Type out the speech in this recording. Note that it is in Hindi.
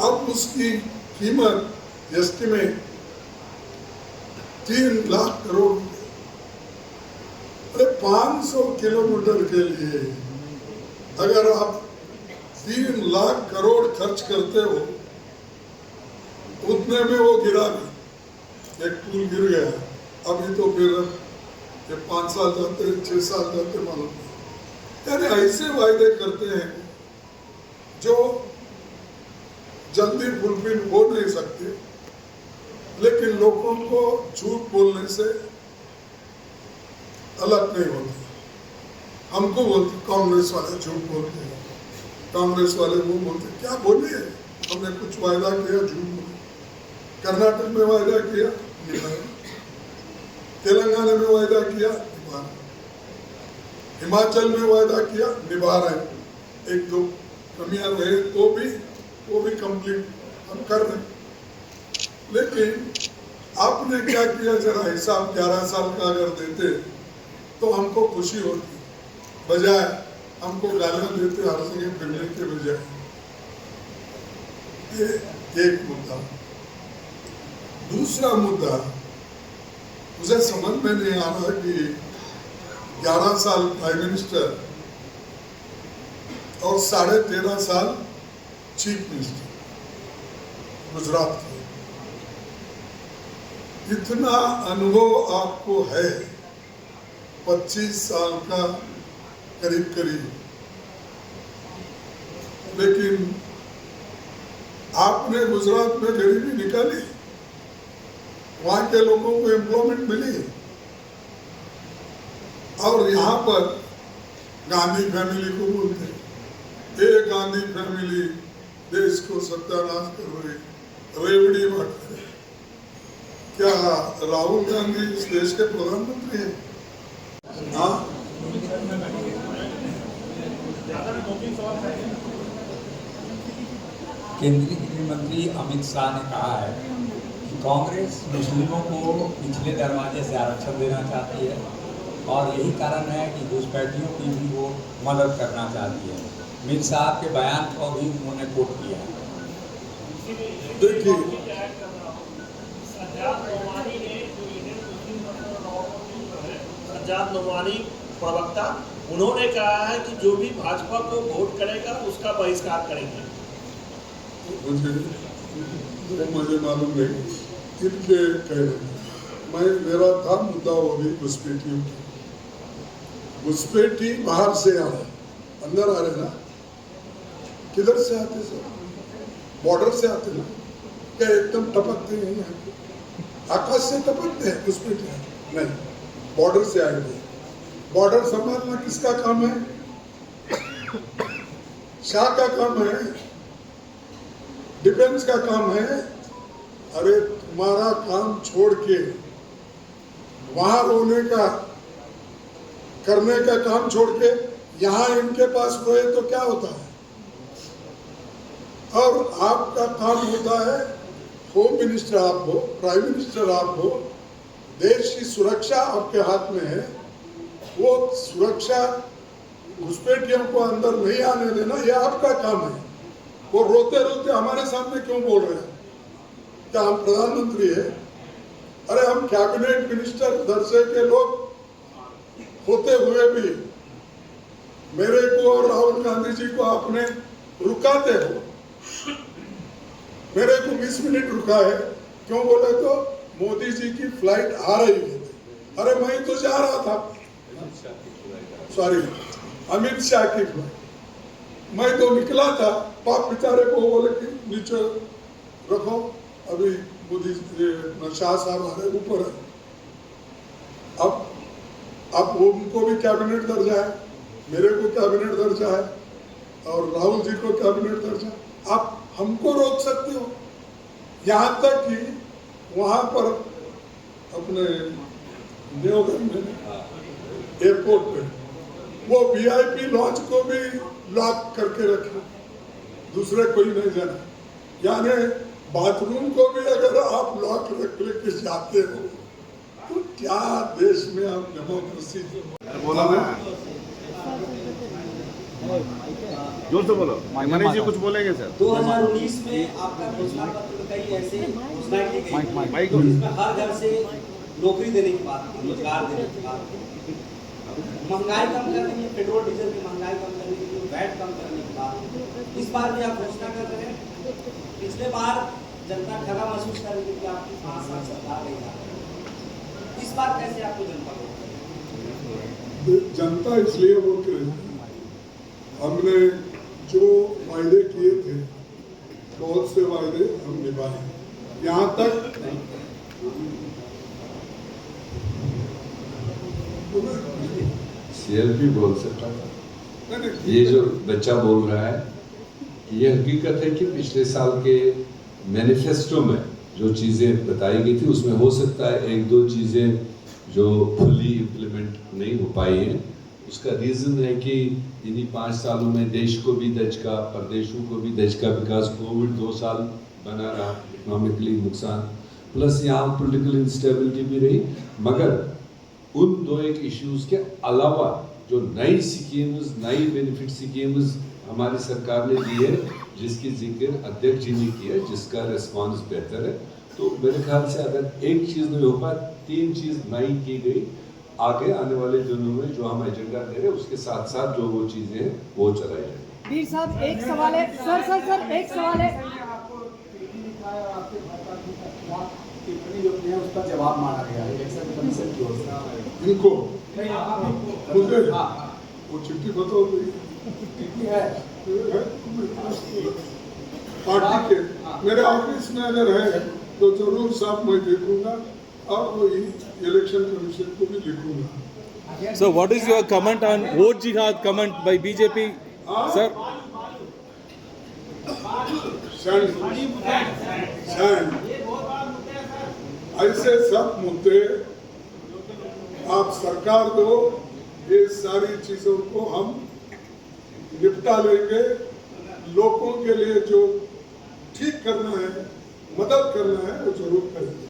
अब उसकी कीमत एस्टिमेट 3 लाख करोड़। अरे 500 किलोमीटर के लिए अगर आप 3 लाख करोड़ खर्च करते हो, उतने में वो गिरा भी, एक पुल गिर गया। अभी तो फिर ये 5 साल जाते, 6 साल जाते मालूम नहीं। यानी ऐसे वायदे करते हैं जो जल्दी फुलफिल हो नहीं सकते, लेकिन लोगों को झूठ बोलने से अलग नहीं होते। हमको बोलते कांग्रेस वाले झूठ बोलते हैं, कांग्रेस वाले वो बोलते क्या बोलिए, हमने कुछ वायदा किया, झूठ बोले। कर्नाटक में वायदा किया, निभाया। तेलंगाना में वायदा किया, निभा रहे। हिमाचल में वायदा किया, निभा रहे। 1-2 कमियां रहे तो भी वो भी कंप्लीट हम कर रहे। लेकिन आपने क्या किया, जरा हिसाब 11 साल का अगर देते तो हमको खुशी होती, बजाय हमको गालियां देते हर जगह फिरने के बजाय। ये एक मुद्दा। दूसरा मुद्दा, मुझे समझ में नहीं आ रहा कि 11 साल प्राइम मिनिस्टर और 13.5 साल चीफ मिनिस्टर गुजरात के, इतना अनुभव आपको है, 25 साल का करीब करीब, लेकिन आपने गुजरात में गरीबी निकाली, वहां के लोगों को एम्प्लॉयमेंट मिली, और यहाँ पर गांधी फैमिली को बोलते हैं ये गांधी फैमिली देश को सत्यानाश कर रही, रेवड़ी बांट रही। क्या राहुल गांधी इस देश के प्रधानमंत्री हैं? हाँ, केंद्रीय गृह मंत्री अमित शाह ने कहा है कि कांग्रेस मुस्लिमों को पिछले दरवाजे से आरक्षण देना चाहती है और यही कारण है कि घुसपैठियों की भी वो मदद करना चाहती है। मीर साहब के बयान को भी उन्होंने कोट किया है। देखिए, सज्जाद नोमानी प्रवक्ता, उन्होंने कहा है कि जो भी भाजपा को वोट करेगा उसका बहिष्कार करेंगे। मुझे मालूम नहीं इनके कहने। मेरा था मुद्दा वो भी घुसपैठियों की। घुसपैठी बाहर से आ रहे, अंदर आ रहे ना, किधर से आते सर? बॉर्डर से आते ना, क्या एकदम टपकते हैं यहाँ, आकाश से टपकते हैं घुसपैठी? नहीं, बॉर्डर से आएंगे। बॉर्डर संभालना किसका काम है? शाह का काम है, डिफेंस का काम है। अरे तुम्हारा काम छोड़ के वहां रोने का, करने का काम छोड़ के यहाँ इनके पास रोए तो क्या होता है? और आपका काम होता है, होम मिनिस्टर आप हो, प्राइम मिनिस्टर आप हो, देश की सुरक्षा आपके हाथ में है। वो सुरक्षा घुसपैठियों को अंदर नहीं आने देना, ये आपका काम है। वो रोते रोते हमारे सामने क्यों बोल रहे हैं? क्या हम प्रधानमंत्री है? अरे हम कैबिनेट मिनिस्टर दर्जे के लोग होते हुए भी मेरे को और राहुल गांधी जी को आपने रुकाते हो। मेरे को 20 मिनट रुका है, क्यों बोले तो मोदी जी की फ्लाइट आ रही है। अरे मैं तो जा रहा था, सॉरी, अमित शाह की फ्लाइट, मैं तो निकला था। पाप बेचारे को बोले कि नीचे रखो, अभी मोदी शाह साहब आ रहे, ऊपर है। अब उनको भी कैबिनेट दर्जा है, मेरे को कैबिनेट दर्जा है, और राहुल जी को कैबिनेट दर्जा। आप हमको रोक सकते हो? यहाँ तक कि वहां पर अपने देवगन में एयरपोर्ट पे वो वीआईपी लॉन्च को भी लॉक करके रखे, दूसरे कोई नहीं जाना। यानी बाथरूम को भी अगर आप लॉक रख लेके जाते हो तो क्या देश में आप डेमोक्रेसी बोला ना? जोर से बोलो। मनीष जी कुछ बोलेंगे सर? 2019 में आपका घोषणा पत्र में कई ऐसे घोषणा की गई माइक जिसमें हर घर से नौकरी देने की बात थी, रोजगार देने की बात थी, महंगाई कम करने की, पेट्रोल डीजल की महंगाई कम करने की, वैट कम करने की बात थी। इस बार भी आप घोषणा कर रहे हैं। पिछले बार जनता ठगा महसूस कर रही थी कि आपकी 5 साल सरकार नहीं आ रही। इस बार कैसे आपको जनता को जनता इसलिए वोट करेगी, हमने जो वायदे किए थे बहुत से वायदे हम निभाए। यहाँ तक CLP बोल सकता था। ये जो बच्चा बोल रहा है, ये हकीकत है कि पिछले साल के मैनिफेस्टो में जो चीज़ें बताई गई थी उसमें हो सकता है 1-2 चीज़ें जो फुली इम्प्लीमेंट नहीं हो पाई हैं। उसका रीज़न है कि इन्हीं 5 सालों में देश को भी दचका, प्रदेशों को भी दचका, विकास कोविड 2 साल बना रहा, इकोनॉमिकली नुकसान, प्लस यहाँ पॉलिटिकल इंस्टेबिलिटी भी रही। मगर उन 2-1 इश्यूज़ के अलावा जो नई स्कीम्स, नई बेनिफिट स्कीम्स हमारी सरकार ने दी है, जिसकी जिक्र अध्यक्ष जी ने किया, जिसका रिस्पांस बेहतर है, तो मेरे ख्याल से अगर एक चीज़ नहीं हो पाए, 3 चीज़ नई की गई। आगे आने वाले दिनों में जो हम एजेंडा दे रहे हैं उसके साथ साथ जो वो चीज़ें हैं वो चलाई जाएंगी। वीर साहब एक सवाल है सर एक सवाल है। टिप्पणी जो है उसका जवाब मांगा गया है इलेक्शन कमीशन की ओर से। इनको मुझे वो चिट्ठी बताओ, चिट्ठी है पार्टी के मेरे ऑफिस में अगर है तो जरूर साहब मैं देखूंगा और वही इलेक्शन कमीशन को भी लिखूंगा। So what is your comment on vote jihad comment by BJP, sir? ऐसे सब मुद्दे आप सरकार दो, ये सारी चीजों को हम निपटा लेंगे। लोगों के लिए जो ठीक करना है, मदद करना है, वो जरूर करेंगे।